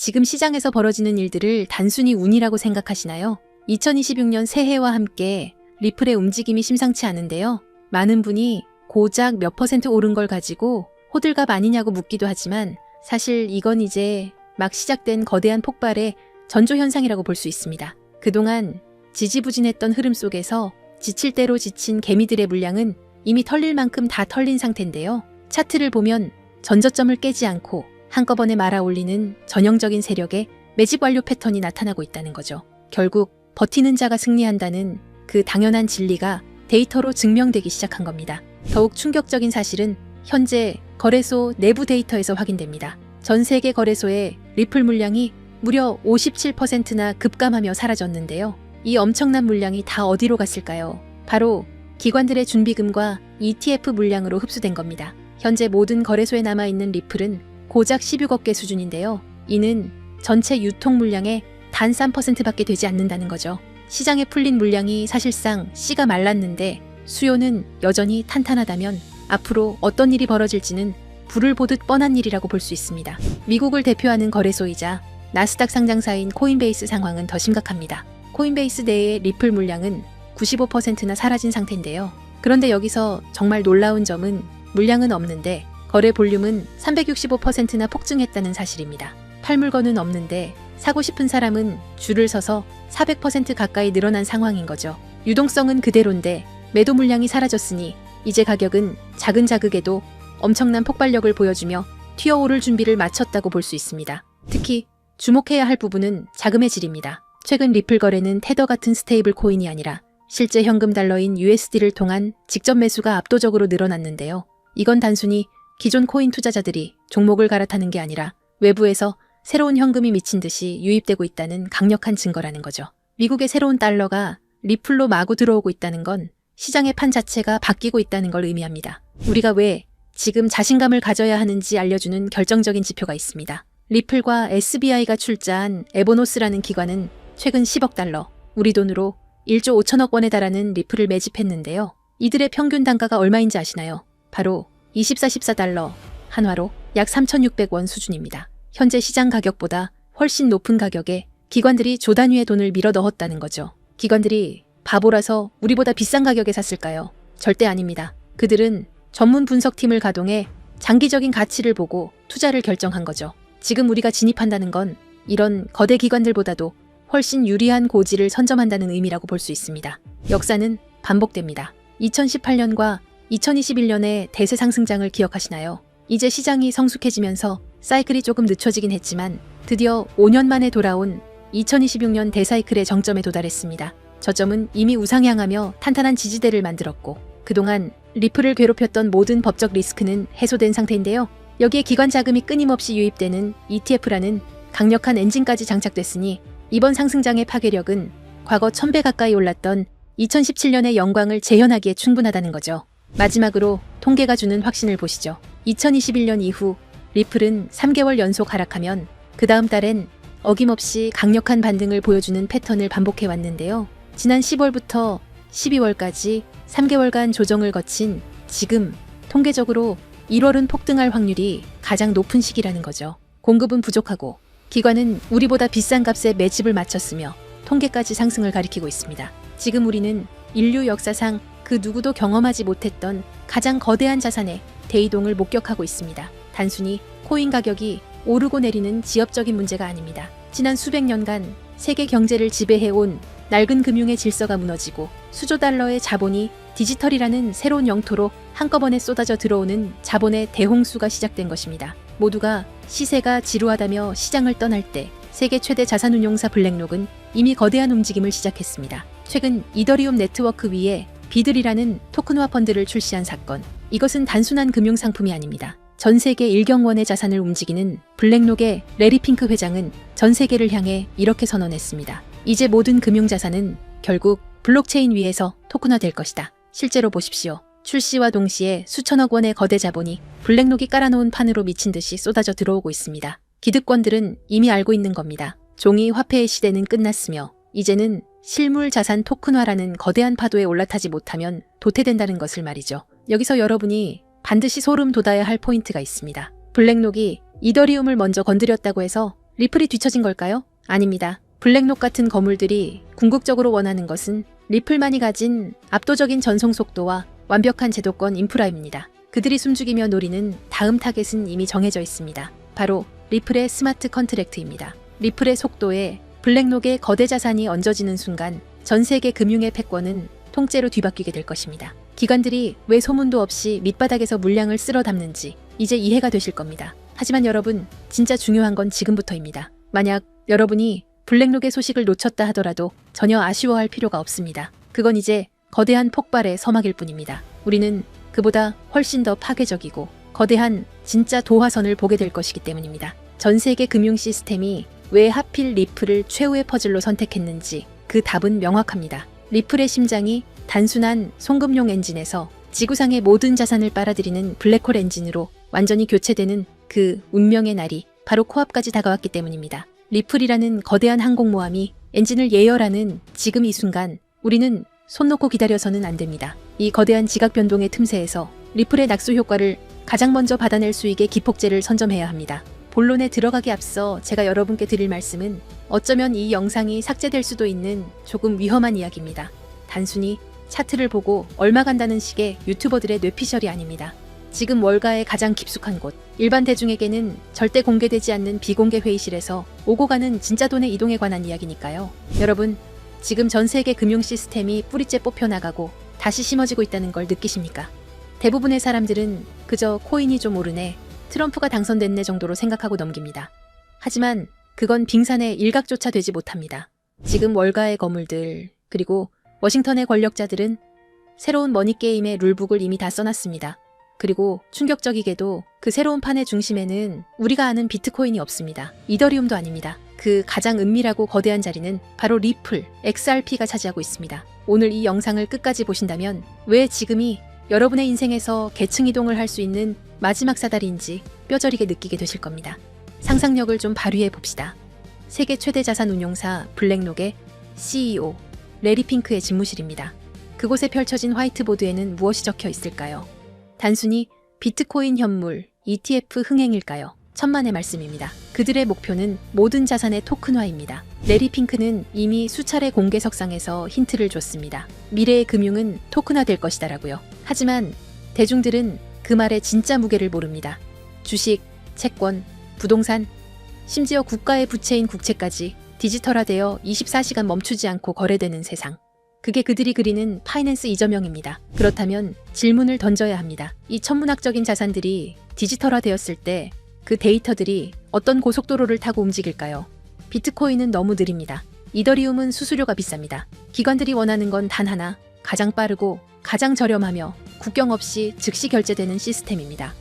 지금 시장에서 벌어지는 일들을 단순히 운이라고 생각하시나요? 2026년 새해와 함께 리플의 움직임이 심상치 않은데요. 많은 분이 고작 몇 % 오른 걸 가지고 호들갑 아니냐고 묻기도 하지만 사실 이건 이제 막 시작된 거대한 폭발의 전조현상이라고 볼 수 있습니다. 그동안 지지부진했던 흐름 속에서 지칠 대로 지친 개미들의 물량은 이미 털릴 만큼 다 털린 상태인데요. 차트를 보면 전저점을 깨지 않고 한꺼번에 말아 올리는 전형적인 세력의 매집 완료 패턴이 나타나고 있다는 거죠. 결국 버티는 자가 승리한다는 그 당연한 진리가 데이터로 증명되기 시작한 겁니다. 더욱 충격적인 사실은 현재 거래소 내부 데이터에서 확인됩니다. 전 세계 거래소의 리플 물량이 무려 57%나 급감하며 사라졌는데요. 이 엄청난 물량이 다 어디로 갔을까요? 바로 기관들의 준비금과 ETF 물량으로 흡수된 겁니다. 현재 모든 거래소에 남아있는 리플은 고작 16억 개 수준인데요. 이는 전체 유통 물량의 단 3%밖에 되지 않는다는 거죠. 시장에 풀린 물량이 사실상 씨가 말랐는데 수요는 여전히 탄탄하다면 앞으로 어떤 일이 벌어질지는 불을 보듯 뻔한 일이라고 볼 수 있습니다. 미국을 대표하는 거래소이자 나스닥 상장사인 코인베이스 상황은 더 심각합니다. 코인베이스 내의 리플 물량은 95%나 사라진 상태인데요. 그런데 여기서 정말 놀라운 점은 물량은 없는데 거래 볼륨은 365%나 폭증했다는 사실입니다. 팔 물건은 없는데 사고 싶은 사람은 줄을 서서 400% 가까이 늘어난 상황인 거죠. 유동성은 그대로인데 매도 물량이 사라졌으니 이제 가격은 작은 자극에도 엄청난 폭발력을 보여주며 튀어오를 준비를 마쳤다고 볼 수 있습니다. 특히 주목해야 할 부분은 자금의 질입니다. 최근 리플 거래는 테더 같은 스테이블 코인이 아니라 실제 현금 달러인 USD를 통한 직접 매수가 압도적으로 늘어났는데요. 이건 단순히 기존 코인 투자자들이 종목을 갈아타는 게 아니라 외부에서 새로운 현금이 미친 듯이 유입되고 있다는 강력한 증거라는 거죠. 미국의 새로운 달러가 리플로 마구 들어오고 있다는 건 시장의 판 자체가 바뀌고 있다는 걸 의미합니다. 우리가 왜 지금 자신감을 가져야 하는지 알려주는 결정적인 지표가 있습니다. 리플과 SBI가 출자한 에보노스라는 기관은 최근 10억 달러, 우리 돈으로 1조 5천억 원에 달하는 리플을 매집했는데요. 이들의 평균 단가가 얼마인지 아시나요? 바로 24달러, 한화로 약 3,600원 수준입니다. 현재 시장 가격보다 훨씬 높은 가격에 기관들이 조 단위의 돈을 밀어 넣었다는 거죠. 기관들이 바보라서 우리보다 비싼 가격에 샀을까요? 절대 아닙니다. 그들은 전문 분석팀을 가동해 장기적인 가치를 보고 투자를 결정한 거죠. 지금 우리가 진입한다는 건 이런 거대 기관들보다도 훨씬 유리한 고지를 선점한다는 의미라고 볼 수 있습니다. 역사는 반복됩니다. 2018년과 2021년의 대세 상승장을 기억하시나요? 이제 시장이 성숙해지면서 사이클이 조금 늦춰지긴 했지만 드디어 5년 만에 돌아온 2026년 대사이클의 정점에 도달했습니다. 저점은 이미 우상향하며 탄탄한 지지대를 만들었고 그동안 리플을 괴롭혔던 모든 법적 리스크는 해소된 상태인데요. 여기에 기관 자금이 끊임없이 유입되는 ETF라는 강력한 엔진까지 장착됐으니 이번 상승장의 파괴력은 과거 1000배 가까이 올랐던 2017년의 영광을 재현하기에 충분하다는 거죠. 마지막으로 통계가 주는 확신을 보시죠. 2021년 이후 리플은 3개월 연속 하락하면 그 다음 달엔 어김없이 강력한 반등을 보여주는 패턴을 반복해 왔는데요. 지난 10월부터 12월까지 3개월간 조정을 거친 지금 통계적으로 1월은 폭등할 확률이 가장 높은 시기라는 거죠. 공급은 부족하고 기관은 우리보다 비싼 값에 매집을 마쳤으며 통계까지 상승을 가리키고 있습니다. 지금 우리는 인류 역사상 그 누구도 경험하지 못했던 가장 거대한 자산의 대이동을 목격하고 있습니다. 단순히 코인 가격이 오르고 내리는 지엽적인 문제가 아닙니다. 지난 수백 년간 세계 경제를 지배해온 낡은 금융의 질서가 무너지고 수조 달러의 자본이 디지털이라는 새로운 영토로 한꺼번에 쏟아져 들어오는 자본의 대홍수가 시작된 것입니다. 모두가 시세가 지루하다며 시장을 떠날 때 세계 최대 자산운용사 블랙록은 이미 거대한 움직임을 시작했습니다. 최근 이더리움 네트워크 위에 비들이라는 토큰화 펀드를 출시한 사건. 이것은 단순한 금융상품이 아닙니다. 전 세계 1경원의 자산을 움직이는 블랙록의 레리 핑크 회장은 전 세계를 향해 이렇게 선언했습니다. 이제 모든 금융자산은 결국 블록체인 위에서 토큰화될 것이다. 실제로 보십시오. 출시와 동시에 수천억 원의 거대 자본이 블랙록이 깔아놓은 판으로 미친 듯이 쏟아져 들어오고 있습니다. 기득권들은 이미 알고 있는 겁니다. 종이 화폐의 시대는 끝났으며 이제는 실물 자산 토큰화라는 거대한 파도에 올라타지 못하면 도태된다는 것을 말이죠. 여기서 여러분이 반드시 소름 돋아야 할 포인트가 있습니다. 블랙록이 이더리움을 먼저 건드렸다고 해서 리플이 뒤처진 걸까요? 아닙니다. 블랙록 같은 거물들이 궁극적으로 원하는 것은 리플만이 가진 압도적인 전송 속도와 완벽한 제도권 인프라입니다. 그들이 숨죽이며 노리는 다음 타겟은 이미 정해져 있습니다. 바로 리플의 스마트 컨트랙트입니다. 리플의 속도에 블랙록의 거대 자산이 얹어지는 순간 전 세계 금융의 패권은 통째로 뒤바뀌게 될 것입니다. 기관들이 왜 소문도 없이 밑바닥에서 물량을 쓸어 담는지 이제 이해가 되실 겁니다. 하지만 여러분, 진짜 중요한 건 지금부터입니다. 만약 여러분이 블랙록의 소식을 놓쳤다 하더라도 전혀 아쉬워할 필요가 없습니다. 그건 이제 거대한 폭발의 서막일 뿐입니다. 우리는 그보다 훨씬 더 파괴적이고 거대한 진짜 도화선을 보게 될 것이기 때문입니다. 전 세계 금융 시스템이 왜 하필 리플을 최후의 퍼즐로 선택했는지 그 답은 명확합니다. 리플의 심장이 단순한 송금용 엔진에서 지구상의 모든 자산을 빨아들이는 블랙홀 엔진으로 완전히 교체되는 그 운명의 날이 바로 코앞까지 다가왔기 때문입니다. 리플이라는 거대한 항공모함이 엔진을 예열하는 지금 이 순간 우리는 손 놓고 기다려서는 안 됩니다. 이 거대한 지각 변동의 틈새에서 리플의 낙수 효과를 가장 먼저 받아낼 수 있게 기폭제를 선점해야 합니다. 본론에 들어가기 앞서 제가 여러분께 드릴 말씀은 어쩌면 이 영상이 삭제될 수도 있는 조금 위험한 이야기입니다. 단순히 차트를 보고 얼마 간다는 식의 유튜버들의 뇌피셜이 아닙니다. 지금 월가의 가장 깊숙한 곳, 일반 대중에게는 절대 공개되지 않는 비공개 회의실에서 오고 가는 진짜 돈의 이동에 관한 이야기니까요. 여러분, 지금 전 세계 금융 시스템이 뿌리째 뽑혀나가고 다시 심어지고 있다는 걸 느끼십니까? 대부분의 사람들은 그저 코인이 좀 오르네, 트럼프가 당선됐네 정도로 생각하고 넘깁니다. 하지만 그건 빙산의 일각조차 되지 못합니다. 지금 월가의 거물들, 그리고 워싱턴의 권력자들은 새로운 머니게임의 룰북을 이미 다 써놨습니다. 그리고 충격적이게도 그 새로운 판의 중심에는 우리가 아는 비트코인이 없습니다. 이더리움도 아닙니다. 그 가장 은밀하고 거대한 자리는 바로 리플, XRP가 차지하고 있습니다. 오늘 이 영상을 끝까지 보신다면 왜 지금이 여러분의 인생에서 계층 이동을 할 수 있는 마지막 사다리인지 뼈저리게 느끼게 되실 겁니다. 상상력을 좀 발휘해 봅시다. 세계 최대 자산 운용사 블랙록의 CEO 레리 핑크의 집무실입니다. 그곳에 펼쳐진 화이트보드에는 무엇이 적혀 있을까요? 단순히 비트코인 현물, ETF 흥행일까요? 천만의 말씀입니다. 그들의 목표는 모든 자산의 토큰화입니다. 레리 핑크는 이미 수차례 공개석상에서 힌트를 줬습니다. 미래의 금융은 토큰화될 것이다라고요. 하지만 대중들은 그 말의 진짜 무게를 모릅니다. 주식, 채권, 부동산, 심지어 국가의 부채인 국채까지 디지털화되어 24시간 멈추지 않고 거래되는 세상. 그게 그들이 그리는 파이낸스 이저명입니다. 그렇다면 질문을 던져야 합니다. 이 천문학적인 자산들이 디지털화되었을 때 그 데이터들이 어떤 고속도로를 타고 움직일까요? 비트코인은 너무 느립니다. 이더리움은 수수료가 비쌉니다. 기관들이 원하는 건 단 하나, 가장 빠르고 가장 저렴하며 국경 없이 즉시 결제되는 시스템입니다.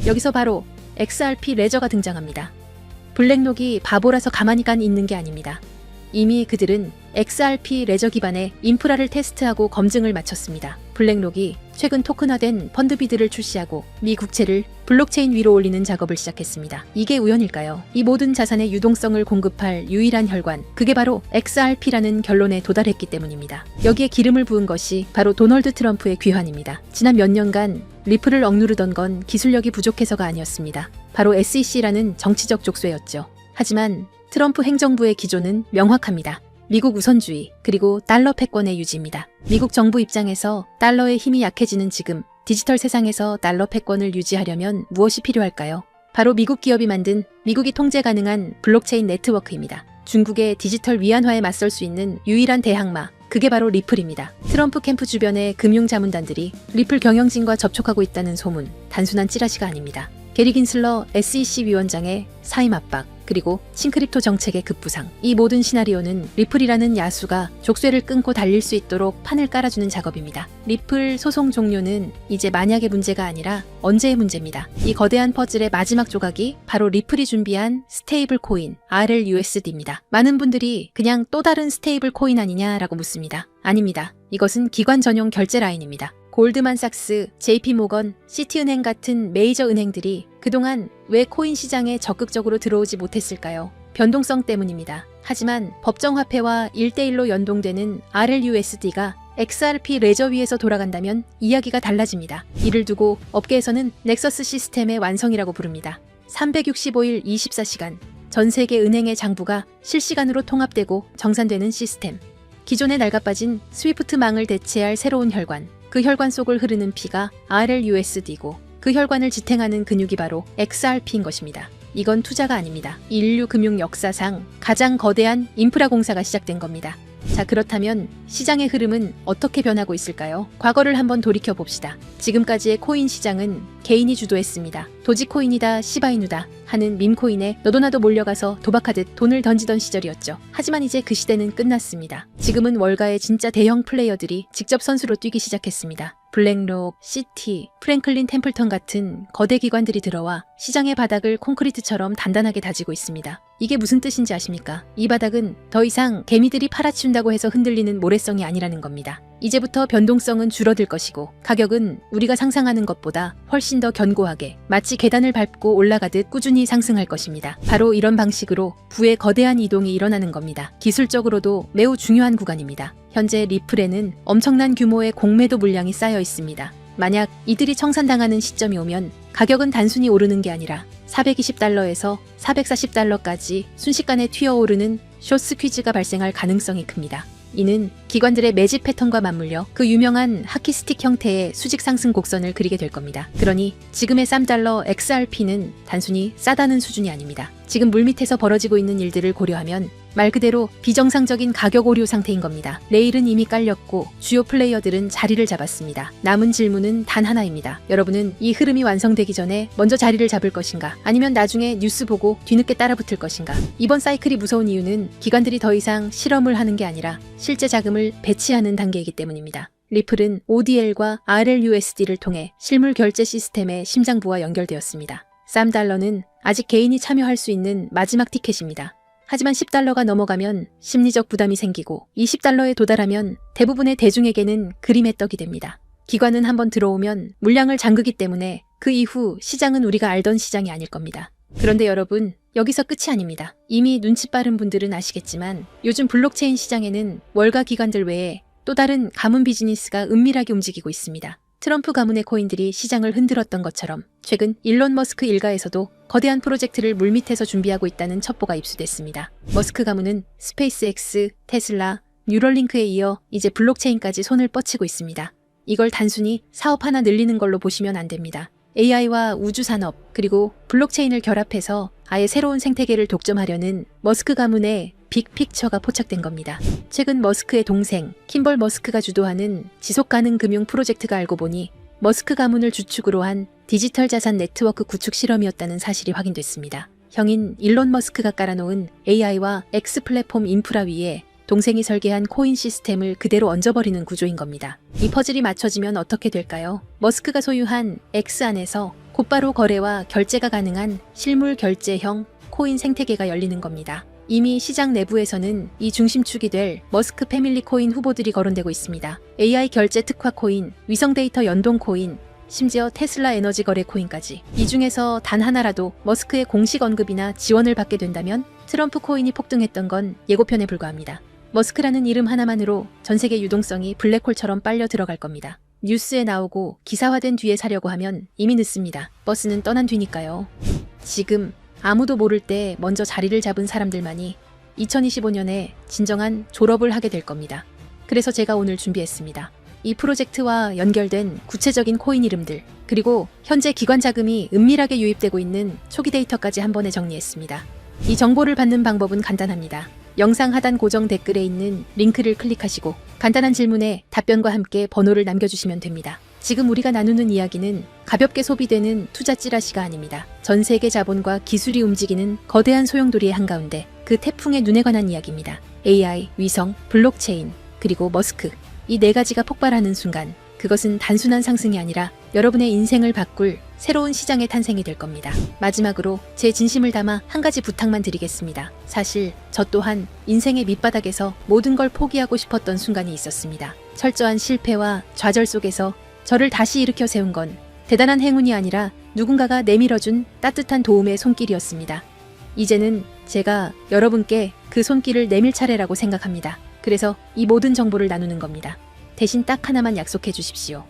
여기서 바로 XRP 레저가 등장합니다. 블랙록이 바보라서 가만히 있는 게 아닙니다. 이미 그들은 XRP 레저 기반의 인프라를 테스트하고 검증을 마쳤습니다. 블랙록이 최근 토큰화된 펀드비드를 출시하고 미 국채를 블록체인 위로 올리는 작업을 시작했습니다. 이게 우연일까요? 이 모든 자산의 유동성을 공급할 유일한 혈관, 그게 바로 XRP라는 결론에 도달했기 때문입니다. 여기에 기름을 부은 것이 바로 도널드 트럼프의 귀환입니다. 지난 몇 년간 리플을 억누르던 건 기술력이 부족해서가 아니었습니다. 바로 SEC라는 정치적 족쇄였죠. 하지만 트럼프 행정부의 기조는 명확합니다. 미국 우선주의, 그리고 달러 패권의 유지입니다. 미국 정부 입장에서 달러의 힘이 약해지는 지금 디지털 세상에서 달러 패권을 유지하려면 무엇이 필요할까요? 바로 미국 기업이 만든 미국이 통제 가능한 블록체인 네트워크입니다. 중국의 디지털 위안화에 맞설 수 있는 유일한 대항마, 그게 바로 리플입니다. 트럼프 캠프 주변의 금융자문단들이 리플 경영진과 접촉하고 있다는 소문, 단순한 찌라시가 아닙니다. 게리 긴슬러 SEC 위원장의 사임 압박, 그리고 싱크립토 정책의 급부상. 이 모든 시나리오는 리플이라는 야수가 족쇄를 끊고 달릴 수 있도록 판을 깔아주는 작업입니다. 리플 소송 종료는 이제 만약의 문제가 아니라 언제의 문제입니다. 이 거대한 퍼즐의 마지막 조각이 바로 리플이 준비한 스테이블 코인 RLUSD입니다. 많은 분들이 그냥 또 다른 스테이블 코인 아니냐라고 묻습니다. 아닙니다. 이것은 기관 전용 결제 라인입니다. 골드만삭스, JP모건, 시티은행 같은 메이저 은행들이 그동안 왜 코인 시장에 적극적으로 들어오지 못했을까요? 변동성 때문입니다. 하지만 법정화폐와 1대1로 연동되는 RLUSD가 XRP 레저 위에서 돌아간다면 이야기가 달라집니다. 이를 두고 업계에서는 넥서스 시스템의 완성이라고 부릅니다. 365일 24시간 전 세계 은행의 장부가 실시간으로 통합되고 정산되는 시스템. 기존에 낡아빠진 스위프트망을 대체할 새로운 혈관. 그 혈관 속을 흐르는 피가 RLUSD고 그 혈관을 지탱하는 근육이 바로 XRP인 것입니다. 이건 투자가 아닙니다. 인류 금융 역사상 가장 거대한 인프라 공사가 시작된 겁니다. 자, 그렇다면 시장의 흐름은 어떻게 변하고 있을까요? 과거를 한번 돌이켜 봅시다. 지금까지의 코인 시장은 개인이 주도했습니다. 도지코인이다, 시바이누다 하는 밈코인에 너도나도 몰려가서 도박하듯 돈을 던지던 시절이었죠. 하지만 이제 그 시대는 끝났습니다. 지금은 월가의 진짜 대형 플레이어들이 직접 선수로 뛰기 시작했습니다. 블랙록, 시티, 프랭클린 템플턴 같은 거대 기관들이 들어와 시장의 바닥을 콘크리트처럼 단단하게 다지고 있습니다. 이게 무슨 뜻인지 아십니까? 이 바닥은 더 이상 개미들이 팔아치운다고 해서 흔들리는 모래성이 아니라는 겁니다. 이제부터 변동성은 줄어들 것이고 가격은 우리가 상상하는 것보다 훨씬 더 견고하게 마치 계단을 밟고 올라가듯 꾸준히 상승할 것입니다. 바로 이런 방식으로 부의 거대한 이동이 일어나는 겁니다. 기술적으로도 매우 중요한 구간입니다. 현재 리플에는 엄청난 규모의 공매도 물량이 쌓여 있습니다. 만약 이들이 청산당하는 시점이 오면 가격은 단순히 오르는 게 아니라 420달러에서 440달러까지 순식간에 튀어오르는 숏스퀴즈가 발생할 가능성이 큽니다. 이는 기관들의 매집 패턴과 맞물려 그 유명한 하키스틱 형태의 수직 상승 곡선을 그리게 될 겁니다. 그러니 지금의 $3 XRP는 단순히 싸다는 수준이 아닙니다. 지금 물밑에서 벌어지고 있는 일들을 고려하면 말 그대로 비정상적인 가격 오류 상태인 겁니다. 레일은 이미 깔렸고 주요 플레이어들은 자리를 잡았습니다. 남은 질문은 단 하나입니다. 여러분은 이 흐름이 완성되기 전에 먼저 자리를 잡을 것인가? 아니면 나중에 뉴스 보고 뒤늦게 따라붙을 것인가? 이번 사이클이 무서운 이유는 기관들이 더 이상 실험을 하는 게 아니라 실제 자금을 배치하는 단계이기 때문입니다. 리플은 ODL과 RLUSD를 통해 실물 결제 시스템의 심장부와 연결되었습니다. $3는 아직 개인이 참여할 수 있는 마지막 티켓입니다. 하지만 $10가 넘어가면 심리적 부담이 생기고 $20에 도달하면 대부분의 대중에게는 그림의 떡이 됩니다. 기관은 한번 들어오면 물량을 잠그기 때문에 그 이후 시장은 우리가 알던 시장이 아닐 겁니다. 그런데 여러분, 여기서 끝이 아닙니다. 이미 눈치 빠른 분들은 아시겠지만 요즘 블록체인 시장에는 월가 기관들 외에 또 다른 가문 비즈니스가 은밀하게 움직이고 있습니다. 트럼프 가문의 코인들이 시장을 흔들었던 것처럼 최근 일론 머스크 일가에서도 거대한 프로젝트를 물밑에서 준비하고 있다는 첩보가 입수됐습니다. 머스크 가문은 스페이스X, 테슬라, 뉴럴링크에 이어 이제 블록체인까지 손을 뻗치고 있습니다. 이걸 단순히 사업 하나 늘리는 걸로 보시면 안 됩니다. AI와 우주산업 그리고 블록체인을 결합해서 아예 새로운 생태계를 독점하려는 머스크 가문의 빅픽처가 포착된 겁니다. 최근 머스크의 동생 킴벌 머스크가 주도하는 지속가능 금융 프로젝트가 알고 보니 머스크 가문을 주축으로 한 디지털 자산 네트워크 구축 실험이었다는 사실이 확인됐습니다. 형인 일론 머스크가 깔아놓은 AI와 X 플랫폼 인프라 위에 동생이 설계한 코인 시스템을 그대로 얹어버리는 구조인 겁니다. 이 퍼즐이 맞춰지면 어떻게 될까요? 머스크가 소유한 X 안에서 곧바로 거래와 결제가 가능한 실물 결제형 코인 생태계가 열리는 겁니다. 이미 시장 내부에서는 이 중심축이 될 머스크 패밀리 코인 후보들이 거론되고 있습니다. AI 결제 특화 코인, 위성 데이터 연동 코인, 심지어 테슬라 에너지 거래 코인까지. 이 중에서 단 하나라도 머스크의 공식 언급이나 지원을 받게 된다면 트럼프 코인이 폭등했던 건 예고편에 불과합니다. 머스크라는 이름 하나만으로 전 세계 유동성이 블랙홀처럼 빨려 들어갈 겁니다. 뉴스에 나오고 기사화된 뒤에 사려고 하면 이미 늦습니다. 버스는 떠난 뒤니까요. 지금 아무도 모를 때 먼저 자리를 잡은 사람들만이 2025년에 진정한 졸업을 하게 될 겁니다. 그래서 제가 오늘 준비했습니다. 이 프로젝트와 연결된 구체적인 코인 이름들, 그리고 현재 기관 자금이 은밀하게 유입되고 있는 초기 데이터까지 한 번에 정리했습니다. 이 정보를 받는 방법은 간단합니다. 영상 하단 고정 댓글에 있는 링크를 클릭하시고 간단한 질문에 답변과 함께 번호를 남겨주시면 됩니다. 지금 우리가 나누는 이야기는 가볍게 소비되는 투자 찌라시가 아닙니다. 전 세계 자본과 기술이 움직이는 거대한 소용돌이의 한가운데 그 태풍의 눈에 관한 이야기입니다. AI, 위성, 블록체인, 그리고 머스크. 이 네 가지가 폭발하는 순간 그것은 단순한 상승이 아니라 여러분의 인생을 바꿀 새로운 시장의 탄생이 될 겁니다. 마지막으로 제 진심을 담아 한 가지 부탁만 드리겠습니다. 사실 저 또한 인생의 밑바닥에서 모든 걸 포기하고 싶었던 순간이 있었습니다. 철저한 실패와 좌절 속에서 저를 다시 일으켜 세운 건 대단한 행운이 아니라 누군가가 내밀어준 따뜻한 도움의 손길이었습니다. 이제는 제가 여러분께 그 손길을 내밀 차례라고 생각합니다. 그래서 이 모든 정보를 나누는 겁니다. 대신 딱 하나만 약속해 주십시오.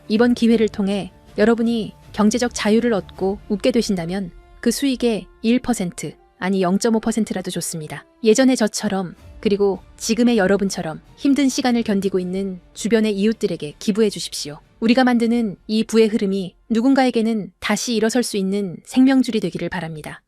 이번 기회를 통해 여러분이 경제적 자유를 얻고 웃게 되신다면 그 수익의 1%, 아니 0.5%라도 좋습니다. 예전의 저처럼 그리고 지금의 여러분처럼 힘든 시간을 견디고 있는 주변의 이웃들에게 기부해 주십시오. 우리가 만드는 이 부의 흐름이 누군가에게는 다시 일어설 수 있는 생명줄이 되기를 바랍니다.